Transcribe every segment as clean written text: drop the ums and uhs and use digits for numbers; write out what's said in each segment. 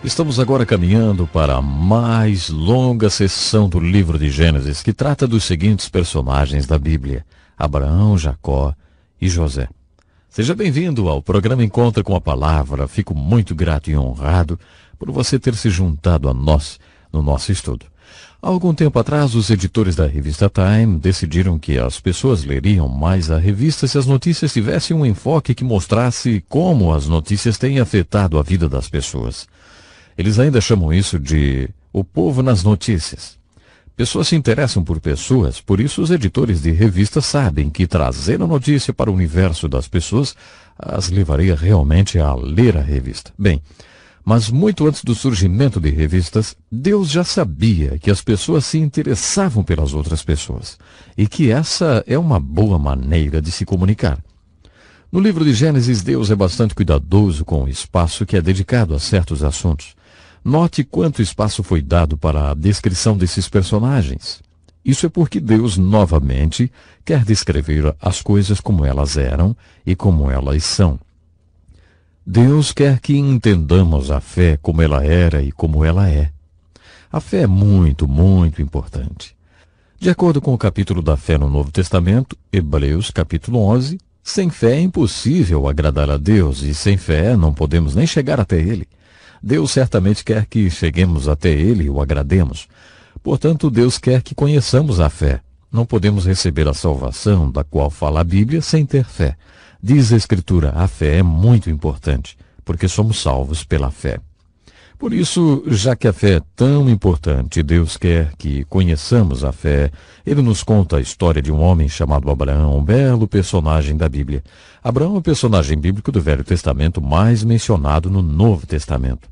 Estamos agora caminhando para a mais longa sessão do livro de Gênesis, que trata dos seguintes personagens da Bíblia: Abraão, Jacó e José. Seja bem-vindo ao programa Encontra com a Palavra. Fico muito grato e honrado por você ter se juntado a nós no nosso estudo. Há algum tempo atrás, os editores da revista Time decidiram que as pessoas leriam mais a revista se as notícias tivessem um enfoque que mostrasse como as notícias têm afetado a vida das pessoas. Eles ainda chamam isso de o povo nas notícias. Pessoas se interessam por pessoas, por isso os editores de revistas sabem que trazer a notícia para o universo das pessoas as levaria realmente a ler a revista. Bem, mas muito antes do surgimento de revistas, Deus já sabia que as pessoas se interessavam pelas outras pessoas e que essa é uma boa maneira de se comunicar. No livro de Gênesis, Deus é bastante cuidadoso com o espaço que é dedicado a certos assuntos. Note quanto espaço foi dado para a descrição desses personagens. Isso é porque Deus, novamente, quer descrever as coisas como elas eram e como elas são. Deus quer que entendamos a fé como ela era e como ela é. A fé é muito, muito importante. De acordo com o capítulo da fé no Novo Testamento, Hebreus capítulo 11, sem fé é impossível agradar a Deus e sem fé não podemos nem chegar até Ele. Deus certamente quer que cheguemos até Ele e o agrademos. Portanto, Deus quer que conheçamos a fé. Não podemos receber a salvação da qual fala a Bíblia sem ter fé. Diz a Escritura, a fé é muito importante, porque somos salvos pela fé. Por isso, já que a fé é tão importante, Deus quer que conheçamos a fé. Ele nos conta a história de um homem chamado Abraão, um belo personagem da Bíblia. Abraão é o personagem bíblico do Velho Testamento mais mencionado no Novo Testamento.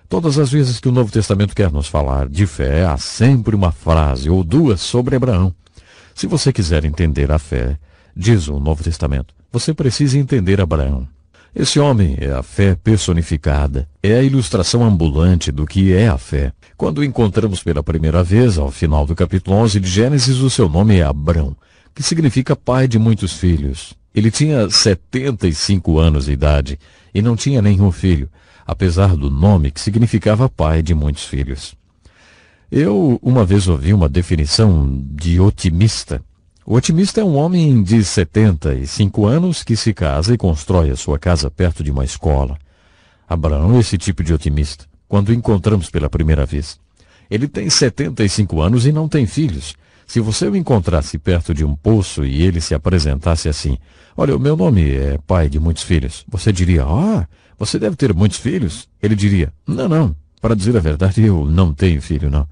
Todas as vezes que o Novo Testamento quer nos falar de fé, há sempre uma frase ou duas sobre Abraão. Se você quiser entender a fé, diz o Novo Testamento, você precisa entender Abraão. Esse homem é a fé personificada, é a ilustração ambulante do que é a fé. Quando o encontramos pela primeira vez, ao final do capítulo 11 de Gênesis, o seu nome é Abrão, que significa pai de muitos filhos. Ele tinha 75 anos de idade e não tinha nenhum filho, apesar do nome que significava pai de muitos filhos. Eu uma vez ouvi uma definição de otimista. O otimista é um homem de 75 anos que se casa e constrói a sua casa perto de uma escola. Abraão é esse tipo de otimista, quando o encontramos pela primeira vez. Ele tem 75 anos e não tem filhos. Se você o encontrasse perto de um poço e ele se apresentasse assim, olha, o meu nome é pai de muitos filhos, você diria, você deve ter muitos filhos? Ele diria, não, para dizer a verdade, eu não tenho filho, não.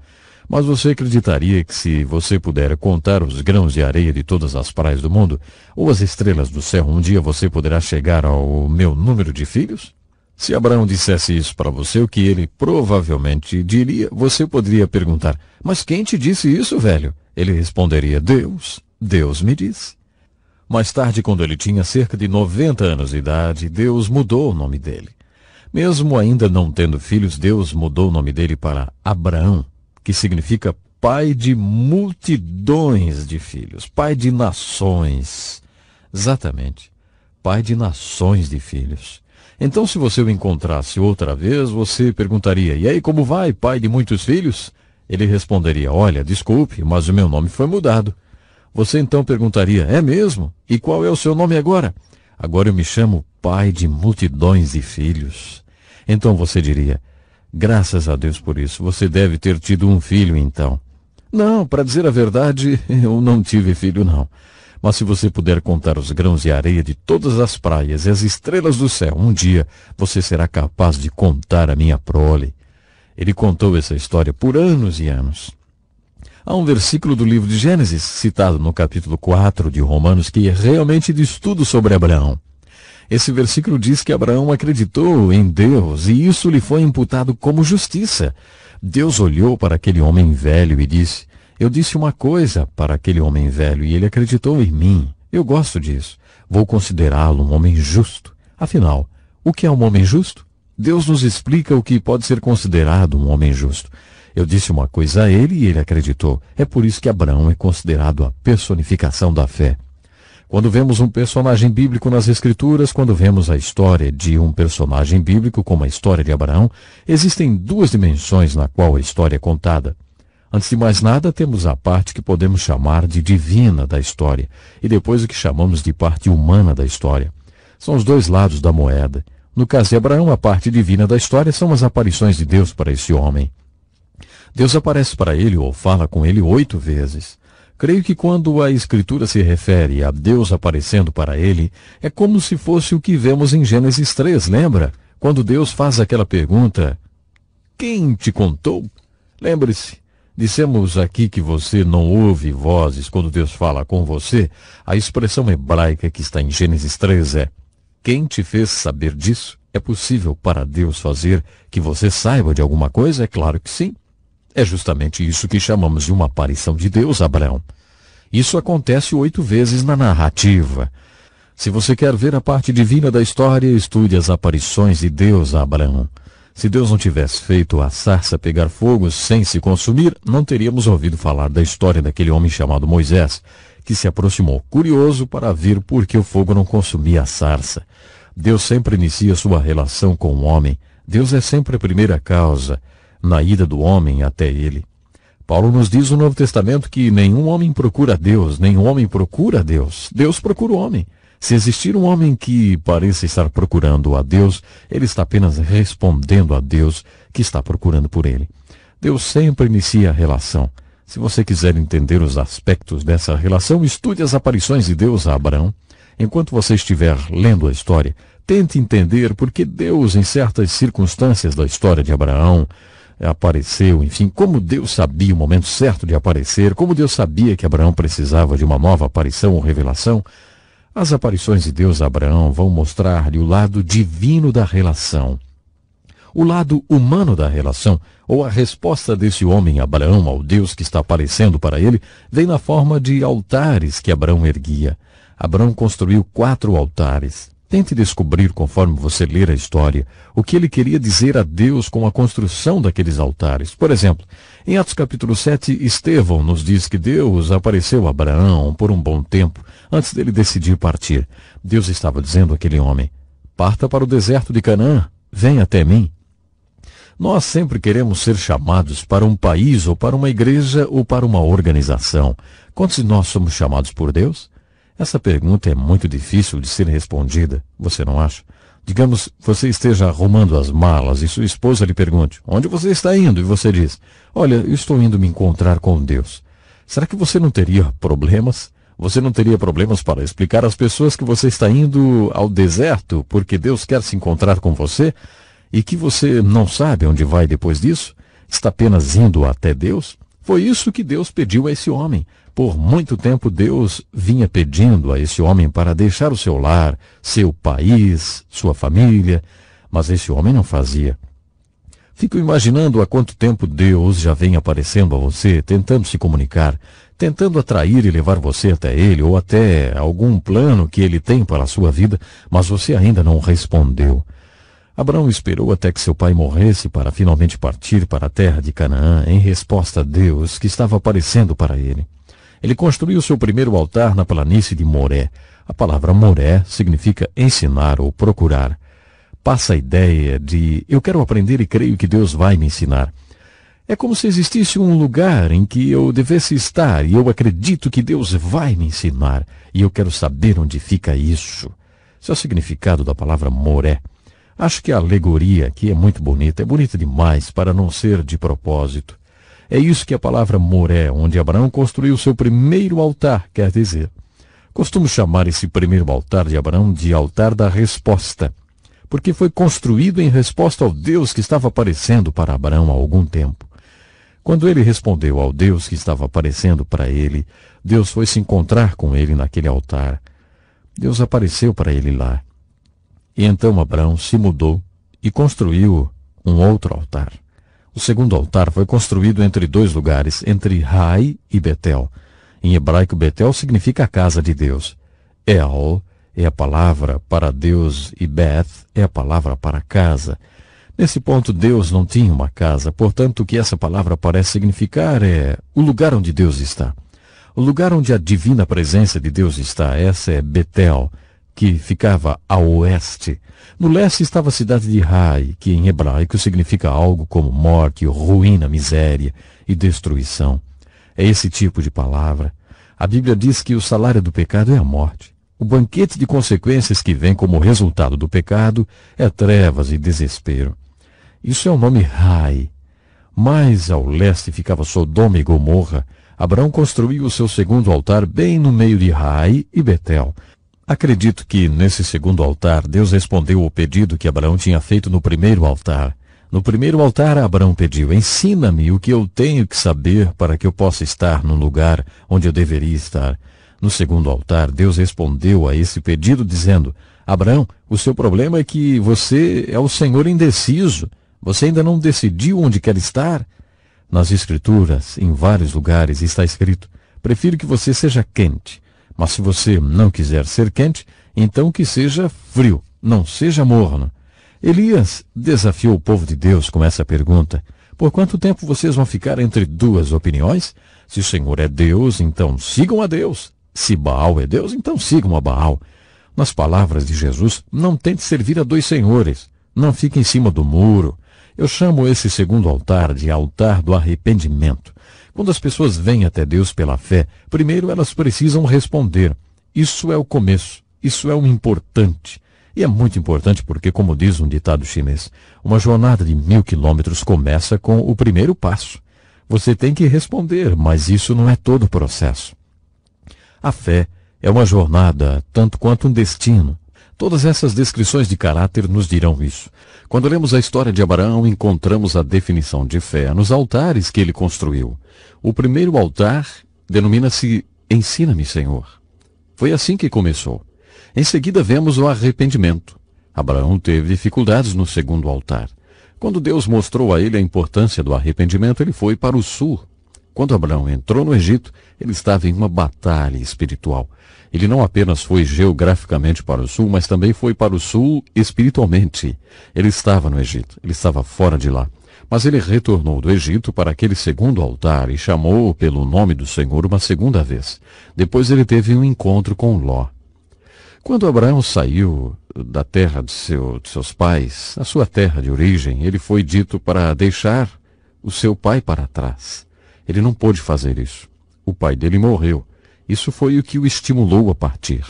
Mas você acreditaria que se você puder contar os grãos de areia de todas as praias do mundo, ou as estrelas do céu, um dia você poderá chegar ao meu número de filhos? Se Abraão dissesse isso para você, o que ele provavelmente diria, você poderia perguntar, mas quem te disse isso, velho? Ele responderia, Deus me disse. Mais tarde, quando ele tinha cerca de 90 anos de idade, Deus mudou o nome dele. Mesmo ainda não tendo filhos, Deus mudou o nome dele para Abraão, que significa pai de multidões de filhos, pai de nações. Exatamente, pai de nações de filhos. Então, se você o encontrasse outra vez, você perguntaria, e aí, como vai, pai de muitos filhos? Ele responderia, olha, desculpe, mas o meu nome foi mudado. Você então perguntaria, é mesmo? E qual é o seu nome agora? Agora eu me chamo pai de multidões de filhos. Então você diria, graças a Deus por isso, você deve ter tido um filho então. Não, para dizer a verdade, eu não tive filho não. Mas se você puder contar os grãos de areia de todas as praias e as estrelas do céu, um dia você será capaz de contar a minha prole. Ele contou essa história por anos e anos. Há um versículo do livro de Gênesis, citado no capítulo 4 de Romanos, que realmente diz tudo sobre Abraão. Esse versículo diz que Abraão acreditou em Deus e isso lhe foi imputado como justiça. Deus olhou para aquele homem velho e disse, eu disse uma coisa para aquele homem velho e ele acreditou em mim. Eu gosto disso. Vou considerá-lo um homem justo. Afinal, o que é um homem justo? Deus nos explica o que pode ser considerado um homem justo. Eu disse uma coisa a ele e ele acreditou. É por isso que Abraão é considerado a personificação da fé. Quando vemos um personagem bíblico nas Escrituras, quando vemos a história de um personagem bíblico, como a história de Abraão, existem duas dimensões na qual a história é contada. Antes de mais nada, temos a parte que podemos chamar de divina da história, e depois o que chamamos de parte humana da história. São os dois lados da moeda. No caso de Abraão, a parte divina da história são as aparições de Deus para esse homem. Deus aparece para ele ou fala com ele 8 vezes. Creio que quando a Escritura se refere a Deus aparecendo para ele, é como se fosse o que vemos em Gênesis 3, lembra? Quando Deus faz aquela pergunta, quem te contou? Lembre-se, dissemos aqui que você não ouve vozes quando Deus fala com você. A expressão hebraica que está em Gênesis 3 é, quem te fez saber disso? É possível para Deus fazer que você saiba de alguma coisa? É claro que sim. É justamente isso que chamamos de uma aparição de Deus a Abraão. Isso acontece 8 vezes na narrativa. Se você quer ver a parte divina da história, estude as aparições de Deus a Abraão. Se Deus não tivesse feito a sarça pegar fogo sem se consumir, não teríamos ouvido falar da história daquele homem chamado Moisés, que se aproximou curioso para ver por que o fogo não consumia a sarça. Deus sempre inicia sua relação com o homem. Deus é sempre a primeira causa na ida do homem até ele. Paulo nos diz no Novo Testamento que nenhum homem procura Deus, nenhum homem procura Deus. Deus procura o homem. Se existir um homem que pareça estar procurando a Deus, ele está apenas respondendo a Deus que está procurando por ele. Deus sempre inicia a relação. Se você quiser entender os aspectos dessa relação, estude as aparições de Deus a Abraão. Enquanto você estiver lendo a história, tente entender por que Deus, em certas circunstâncias da história de Abraão, apareceu, enfim, como Deus sabia o momento certo de aparecer, como Deus sabia que Abraão precisava de uma nova aparição ou revelação. As aparições de Deus a Abraão vão mostrar-lhe o lado divino da relação. O lado humano da relação, ou a resposta desse homem Abraão ao Deus que está aparecendo para ele, vem na forma de altares que Abraão erguia. Abraão construiu 4 altares. Tente descobrir, conforme você ler a história, o que ele queria dizer a Deus com a construção daqueles altares. Por exemplo, em Atos capítulo 7, Estevão nos diz que Deus apareceu a Abraão por um bom tempo, antes dele decidir partir. Deus estava dizendo àquele homem, parta para o deserto de Canaã, venha até mim. Nós sempre queremos ser chamados para um país, ou para uma igreja, ou para uma organização. Quantos de nós somos chamados por Deus? Essa pergunta é muito difícil de ser respondida, você não acha? Digamos, você esteja arrumando as malas e sua esposa lhe pergunte, onde você está indo? E você diz, olha, eu estou indo me encontrar com Deus. Será que você não teria problemas? Você não teria problemas para explicar às pessoas que você está indo ao deserto porque Deus quer se encontrar com você e que você não sabe onde vai depois disso? Está apenas indo até Deus? Foi isso que Deus pediu a esse homem. Por muito tempo Deus vinha pedindo a esse homem para deixar o seu lar, seu país, sua família, mas esse homem não fazia. Fico imaginando há quanto tempo Deus já vem aparecendo a você, tentando se comunicar, tentando atrair e levar você até Ele, ou até algum plano que Ele tem para a sua vida, mas você ainda não respondeu. Abraão esperou até que seu pai morresse para finalmente partir para a terra de Canaã, em resposta a Deus que estava aparecendo para ele. Ele construiu seu primeiro altar na planície de Moré. A palavra Moré significa ensinar ou procurar. Passa a ideia de, eu quero aprender e creio que Deus vai me ensinar. É como se existisse um lugar em que eu devesse estar e eu acredito que Deus vai me ensinar e eu quero saber onde fica isso. Esse é o significado da palavra Moré. Acho que a alegoria aqui é muito bonita, é bonita demais para não ser de propósito. É isso que a palavra Moré, onde Abraão construiu seu primeiro altar, quer dizer. Costumo chamar esse primeiro altar de Abraão de altar da resposta, porque foi construído em resposta ao Deus que estava aparecendo para Abraão há algum tempo. Quando ele respondeu ao Deus que estava aparecendo para ele, Deus foi se encontrar com ele naquele altar. Deus apareceu para ele lá. E então Abraão se mudou e construiu um outro altar. O segundo altar foi construído entre 2 lugares, entre Ai e Betel. Em hebraico, Betel significa a casa de Deus. El é a palavra para Deus e Beth é a palavra para casa. Nesse ponto, Deus não tinha uma casa, portanto, o que essa palavra parece significar é o lugar onde Deus está. O lugar onde a divina presença de Deus está, essa é Betel, que ficava a oeste. No leste estava a cidade de Hai, que em hebraico significa algo como morte, ruína, miséria e destruição. É esse tipo de palavra. A Bíblia diz que o salário do pecado é a morte. O banquete de consequências que vem como resultado do pecado é trevas e desespero. Isso é o nome Hai. Mais ao leste ficava Sodoma e Gomorra. Abraão construiu o seu segundo altar bem no meio de Hai e Betel. Acredito que, nesse segundo altar, Deus respondeu ao pedido que Abraão tinha feito no primeiro altar. No primeiro altar, Abraão pediu: ensina-me o que eu tenho que saber para que eu possa estar no lugar onde eu deveria estar. No segundo altar, Deus respondeu a esse pedido dizendo: Abraão, o seu problema é que você é o Senhor indeciso. Você ainda não decidiu onde quer estar? Nas Escrituras, em vários lugares, está escrito: prefiro que você seja quente. Mas se você não quiser ser quente, então que seja frio, não seja morno. Elias desafiou o povo de Deus com essa pergunta: por quanto tempo vocês vão ficar entre duas opiniões? Se o Senhor é Deus, então sigam a Deus. Se Baal é Deus, então sigam a Baal. Nas palavras de Jesus, não tente servir a dois senhores. Não fique em cima do muro. Eu chamo esse segundo altar de altar do arrependimento. Quando as pessoas vêm até Deus pela fé, primeiro elas precisam responder. Isso é o começo. Isso é o importante. E é muito importante porque, como diz um ditado chinês, uma jornada de 1000 quilômetros começa com o primeiro passo. Você tem que responder, mas isso não é todo o processo. A fé é uma jornada, tanto quanto um destino. Todas essas descrições de caráter nos dirão isso. Quando lemos a história de Abraão, encontramos a definição de fé nos altares que ele construiu. O primeiro altar denomina-se Ensina-me, Senhor. Foi assim que começou. Em seguida vemos o arrependimento. Abraão teve dificuldades no segundo altar. Quando Deus mostrou a ele a importância do arrependimento, ele foi para o sul. Quando Abraão entrou no Egito, ele estava em uma batalha espiritual. Ele não apenas foi geograficamente para o sul, mas também foi para o sul espiritualmente. Ele estava no Egito, ele estava fora de lá. Mas ele retornou do Egito para aquele segundo altar e chamou pelo nome do Senhor uma segunda vez. Depois ele teve um encontro com Ló. Quando Abraão saiu da terra de seus pais, a sua terra de origem, ele foi dito para deixar o seu pai para trás. Ele não pôde fazer isso. O pai dele morreu. Isso foi o que o estimulou a partir.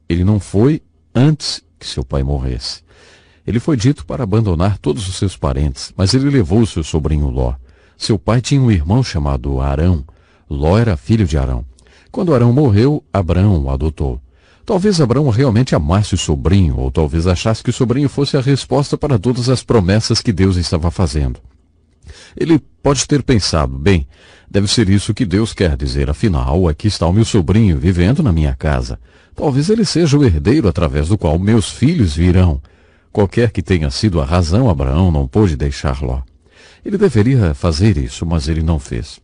Ele não foi antes que seu pai morresse. Ele foi dito para abandonar todos os seus parentes, mas ele levou o seu sobrinho Ló. Seu pai tinha um irmão chamado Arão. Ló era filho de Arão. Quando Arão morreu, Abraão o adotou. Talvez Abraão realmente amasse o sobrinho, ou talvez achasse que o sobrinho fosse a resposta para todas as promessas que Deus estava fazendo. Ele pode ter pensado: bem, deve ser isso que Deus quer dizer, afinal, aqui está o meu sobrinho vivendo na minha casa. Talvez ele seja o herdeiro através do qual meus filhos virão. Qualquer que tenha sido a razão, Abraão não pôde deixar Ló. Ele deveria fazer isso, mas ele não fez.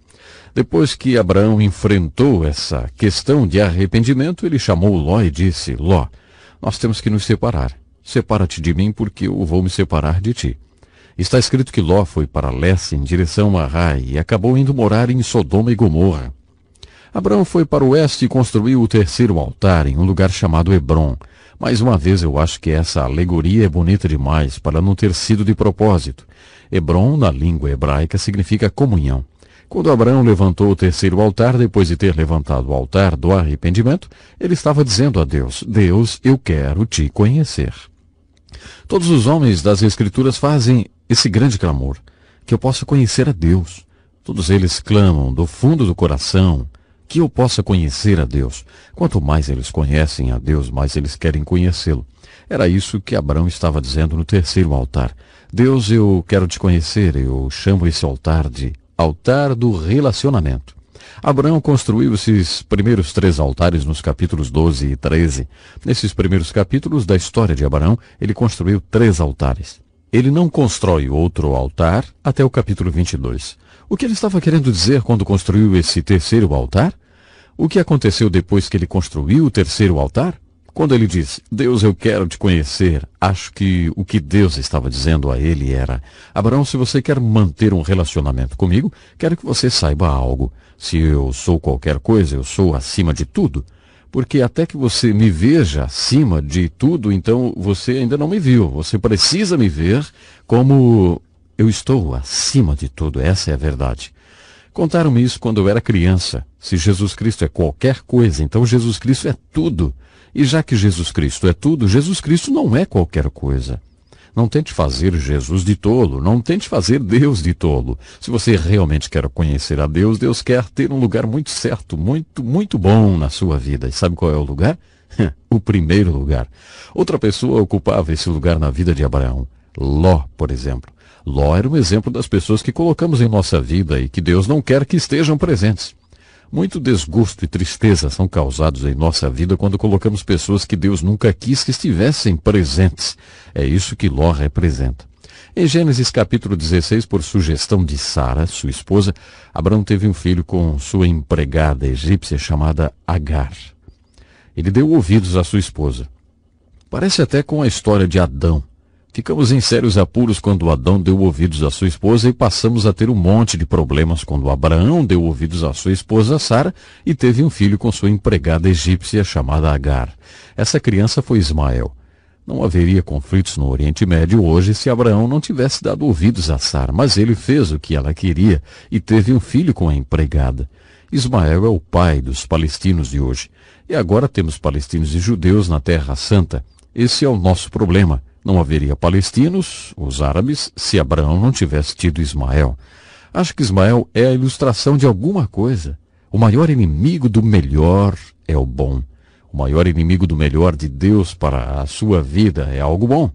Depois que Abraão enfrentou essa questão de arrependimento, ele chamou Ló e disse: Ló, nós temos que nos separar. Separa-te de mim, porque eu vou me separar de ti. Está escrito que Ló foi para leste em direção a Hai e acabou indo morar em Sodoma e Gomorra. Abraão foi para o oeste e construiu o terceiro altar em um lugar chamado Hebrom. Mais uma vez eu acho que essa alegoria é bonita demais para não ter sido de propósito. Hebrom, na língua hebraica, significa comunhão. Quando Abraão levantou o terceiro altar, depois de ter levantado o altar do arrependimento, ele estava dizendo a Deus: Deus, eu quero te conhecer. Todos os homens das Escrituras fazem esse grande clamor, que eu possa conhecer a Deus. Todos eles clamam do fundo do coração que eu possa conhecer a Deus. Quanto mais eles conhecem a Deus, mais eles querem conhecê-lo. Era isso que Abraão estava dizendo no terceiro altar. Deus, eu quero te conhecer. Eu chamo esse altar de altar do relacionamento. Abraão construiu esses primeiros 3 altares nos capítulos 12 e 13. Nesses primeiros capítulos da história de Abraão, ele construiu 3 altares. Ele não constrói outro altar até o capítulo 22. O que ele estava querendo dizer quando construiu esse terceiro altar? O que aconteceu depois que ele construiu o terceiro altar? Quando ele disse, Deus, eu quero te conhecer, acho que o que Deus estava dizendo a ele era, Abraão, se você quer manter um relacionamento comigo, quero que você saiba algo. Se eu sou qualquer coisa, eu sou acima de tudo. Porque até que você me veja acima de tudo, então você ainda não me viu. Você precisa me ver como eu estou acima de tudo. Essa é a verdade. Contaram-me isso quando eu era criança. Se Jesus Cristo é qualquer coisa, então Jesus Cristo é tudo. E já que Jesus Cristo é tudo, Jesus Cristo não é qualquer coisa. Não tente fazer Jesus de tolo, não tente fazer Deus de tolo. Se você realmente quer conhecer a Deus, Deus quer ter um lugar muito certo, muito bom na sua vida. E sabe qual é o lugar? O primeiro lugar. Outra pessoa ocupava esse lugar na vida de Abraão. Ló, por exemplo. Ló era um exemplo das pessoas que colocamos em nossa vida e que Deus não quer que estejam presentes. Muito desgosto e tristeza são causados em nossa vida quando colocamos pessoas que Deus nunca quis que estivessem presentes. É isso que Ló representa. Em Gênesis capítulo 16, por sugestão de Sara, sua esposa, Abraão teve um filho com sua empregada egípcia chamada Agar. Ele deu ouvidos à sua esposa. Parece até com a história de Adão. Ficamos em sérios apuros quando Adão deu ouvidos à sua esposa e passamos a ter um monte de problemas quando Abraão deu ouvidos à sua esposa Sara e teve um filho com sua empregada egípcia chamada Agar. Essa criança foi Ismael. Não haveria conflitos no Oriente Médio hoje se Abraão não tivesse dado ouvidos a Sara, mas ele fez o que ela queria e teve um filho com a empregada. Ismael é o pai dos palestinos de hoje. E agora temos palestinos e judeus na Terra Santa. Esse é o nosso problema. Não haveria palestinos, os árabes, se Abraão não tivesse tido Ismael. Acho que Ismael é a ilustração de alguma coisa. O maior inimigo do melhor é o bom. O maior inimigo do melhor de Deus para a sua vida é algo bom.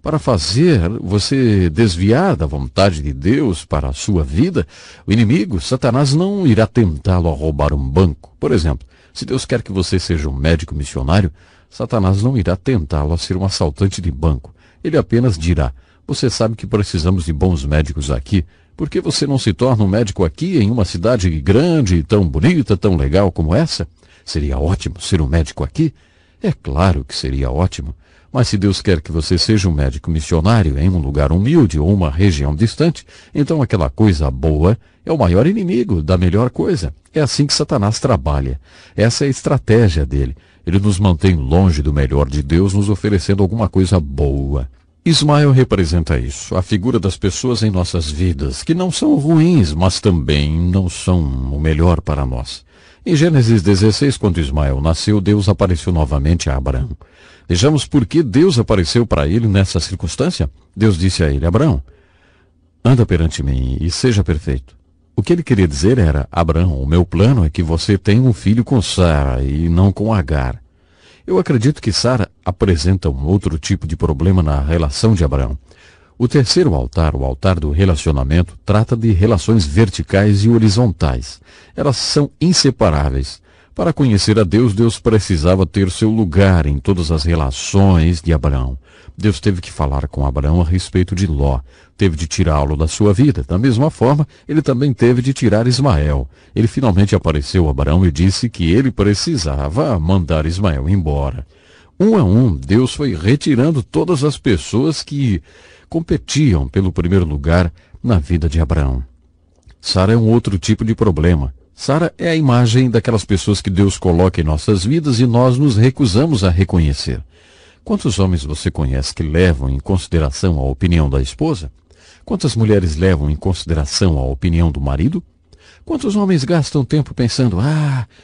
Para fazer você desviar da vontade de Deus para a sua vida, o inimigo, Satanás, não irá tentá-lo a roubar um banco. Por exemplo, se Deus quer que você seja um médico missionário, Satanás não irá tentá-lo a ser um assaltante de banco. Ele apenas dirá, você sabe que precisamos de bons médicos aqui, por que você não se torna um médico aqui em uma cidade grande, tão bonita, tão legal como essa? Seria ótimo ser um médico aqui? É claro que seria ótimo. Mas se Deus quer que você seja um médico missionário em um lugar humilde ou uma região distante, então aquela coisa boa é o maior inimigo da melhor coisa. É assim que Satanás trabalha. Essa é a estratégia dele. Ele nos mantém longe do melhor de Deus, nos oferecendo alguma coisa boa. Ismael representa isso, a figura das pessoas em nossas vidas, que não são ruins, mas também não são o melhor para nós. Em Gênesis 16, quando Ismael nasceu, Deus apareceu novamente a Abraão. Vejamos por que Deus apareceu para ele nessa circunstância. Deus disse a ele, Abraão, anda perante mim e seja perfeito. O que ele queria dizer era, Abraão, o meu plano é que você tenha um filho com Sara e não com Agar. Eu acredito que Sara apresenta um outro tipo de problema na relação de Abraão. O terceiro altar, o altar do relacionamento, trata de relações verticais e horizontais. Elas são inseparáveis. Para conhecer a Deus, Deus precisava ter seu lugar em todas as relações de Abraão. Deus teve que falar com Abraão a respeito de Ló, teve de tirá-lo da sua vida. Da mesma forma, ele também teve de tirar Ismael. Ele finalmente apareceu a Abraão e disse que ele precisava mandar Ismael embora. Um a um, Deus foi retirando todas as pessoas que competiam pelo primeiro lugar na vida de Abraão. Sara é um outro tipo de problema. Sara é a imagem daquelas pessoas que Deus coloca em nossas vidas e nós nos recusamos a reconhecer. Quantos homens você conhece que levam em consideração a opinião da esposa? Quantas mulheres levam em consideração a opinião do marido? Quantos homens gastam tempo pensando,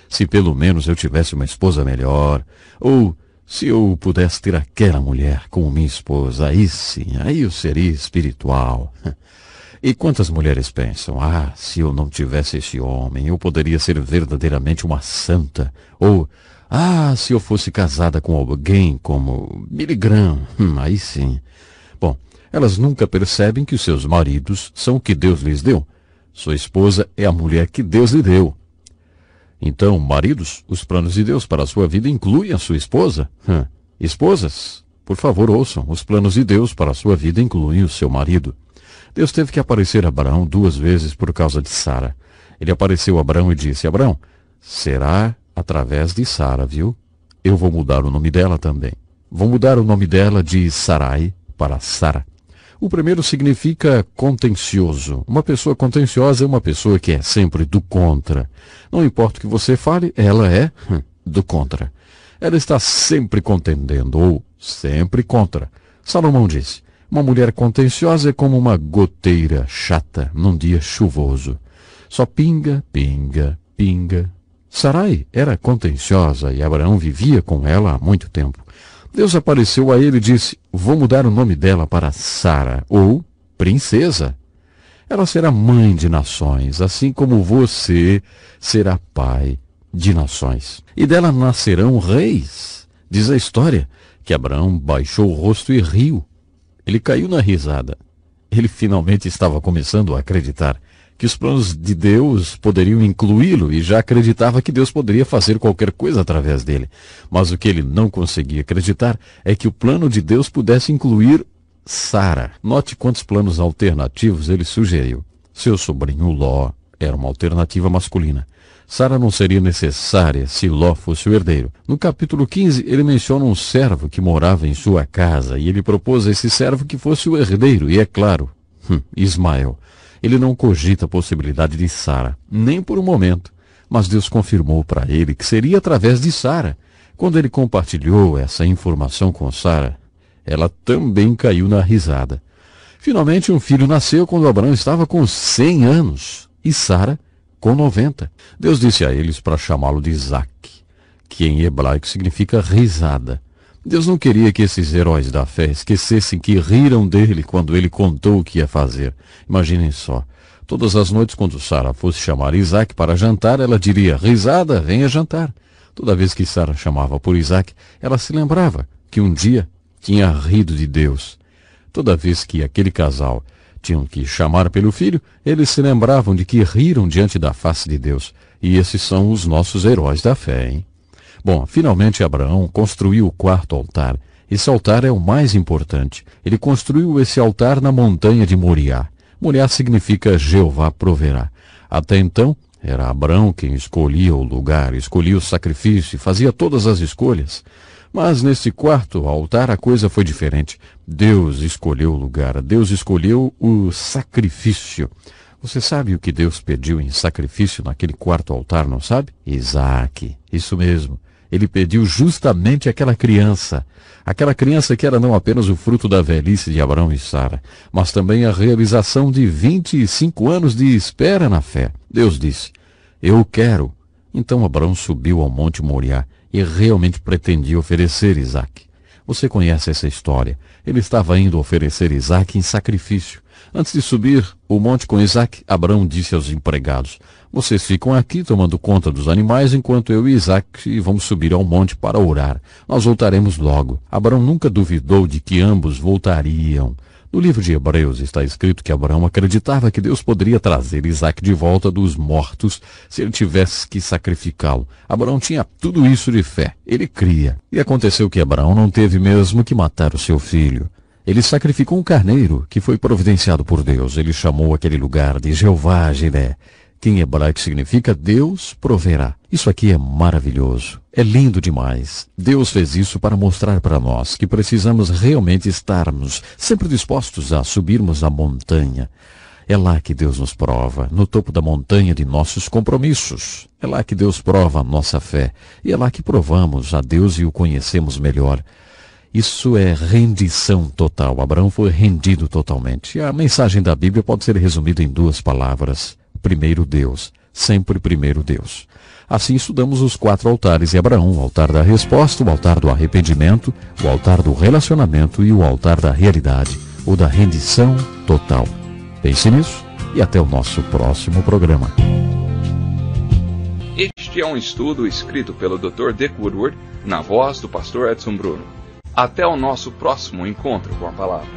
se pelo menos eu tivesse uma esposa melhor, ou se eu pudesse ter aquela mulher como minha esposa, aí sim, aí eu seria espiritual. E quantas mulheres pensam, se eu não tivesse esse homem, eu poderia ser verdadeiramente uma santa, ou se eu fosse casada com alguém como Billy Graham, aí sim. Bom, elas nunca percebem que os seus maridos são o que Deus lhes deu. Sua esposa é a mulher que Deus lhe deu. Então, maridos, os planos de Deus para a sua vida incluem a sua esposa. Esposas, por favor, ouçam, os planos de Deus para a sua vida incluem o seu marido. Deus teve que aparecer a Abraão 2 vezes por causa de Sara. Ele apareceu a Abraão e disse, Abraão, será através de Sara, viu? eu vou mudar o nome dela também. Vou mudar o nome dela de Sarai para Sara. O primeiro significa contencioso. Uma pessoa contenciosa é uma pessoa que é sempre do contra. Não importa o que você fale, ela é do contra. Ela está sempre contendendo ou sempre contra. Salomão disse, uma mulher contenciosa é como uma goteira chata num dia chuvoso. Só pinga, pinga, pinga. Sarai era contenciosa e Abraão vivia com ela há muito tempo. Deus apareceu a ele e disse, vou mudar o nome dela para Sara, ou princesa. Ela será mãe de nações, assim como você será pai de nações. E dela nascerão reis. Diz a história que Abraão baixou o rosto e riu. Ele caiu na risada. Ele finalmente estava começando a acreditar que os planos de Deus poderiam incluí-lo e já acreditava que Deus poderia fazer qualquer coisa através dele. Mas o que ele não conseguia acreditar é que o plano de Deus pudesse incluir Sara. Note quantos planos alternativos ele sugeriu. Seu sobrinho Ló era uma alternativa masculina. Sara não seria necessária se Ló fosse o herdeiro. No capítulo 15, ele menciona um servo que morava em sua casa e ele propôs a esse servo que fosse o herdeiro, e é claro, Ismael. Ele não cogita a possibilidade de Sara, nem por um momento, mas Deus confirmou para ele que seria através de Sara. Quando ele compartilhou essa informação com Sara, ela também caiu na risada. Finalmente um filho nasceu quando Abraão estava com 100 anos e Sara com 90. Deus disse a eles para chamá-lo de Isaac, que em hebraico significa risada. Deus não queria que esses heróis da fé esquecessem que riram dele quando ele contou o que ia fazer. Imaginem só. Todas as noites, quando Sara fosse chamar Isaac para jantar, ela diria, risada, venha jantar. Toda vez que Sara chamava por Isaac, ela se lembrava que um dia tinha rido de Deus. Toda vez que aquele casal tinham que chamar pelo filho, eles se lembravam de que riram diante da face de Deus. E esses são os nossos heróis da fé, hein? Bom, finalmente Abraão construiu o quarto altar. Esse altar é o mais importante. Ele construiu esse altar na montanha de Moriá. Moriá significa Jeová proverá. Até então, era Abraão quem escolhia o lugar, escolhia o sacrifício, fazia todas as escolhas. Mas nesse quarto altar a coisa foi diferente. Deus escolheu o lugar, Deus escolheu o sacrifício. Você sabe o que Deus pediu em sacrifício naquele quarto altar, não sabe? Isaac, isso mesmo. Ele pediu justamente aquela criança que era não apenas o fruto da velhice de Abraão e Sara, mas também a realização de 25 anos de espera na fé. Deus disse, eu quero. Então Abraão subiu ao Monte Moriá e realmente pretendia oferecer Isaac. Você conhece essa história. Ele estava indo oferecer Isaac em sacrifício. Antes de subir o monte com Isaac, Abraão disse aos empregados, vocês ficam aqui tomando conta dos animais enquanto eu e Isaac vamos subir ao monte para orar. Nós voltaremos logo. Abraão nunca duvidou de que ambos voltariam. No livro de Hebreus está escrito que Abraão acreditava que Deus poderia trazer Isaac de volta dos mortos se ele tivesse que sacrificá-lo. Abraão tinha tudo isso de fé. Ele cria. E aconteceu que Abraão não teve mesmo que matar o seu filho. Ele sacrificou um carneiro que foi providenciado por Deus. Ele chamou aquele lugar de Jeová Jiré, que em hebraico significa Deus proverá. Isso aqui é maravilhoso. É lindo demais. Deus fez isso para mostrar para nós que precisamos realmente estarmos sempre dispostos a subirmos a montanha. É lá que Deus nos prova, no topo da montanha de nossos compromissos. É lá que Deus prova a nossa fé. E é lá que provamos a Deus e o conhecemos melhor. Isso é rendição total. Abraão foi rendido totalmente. A mensagem da Bíblia pode ser resumida em 2 palavras. Primeiro Deus. Sempre primeiro Deus. Assim estudamos os 4 altares de Abraão. O altar da resposta, o altar do arrependimento, o altar do relacionamento e o altar da realidade, ou da rendição total. Pense nisso e até o nosso próximo programa. Este é um estudo escrito pelo Dr. Dick Woodward, na voz do pastor Edson Bruno. Até o nosso próximo encontro com a palavra.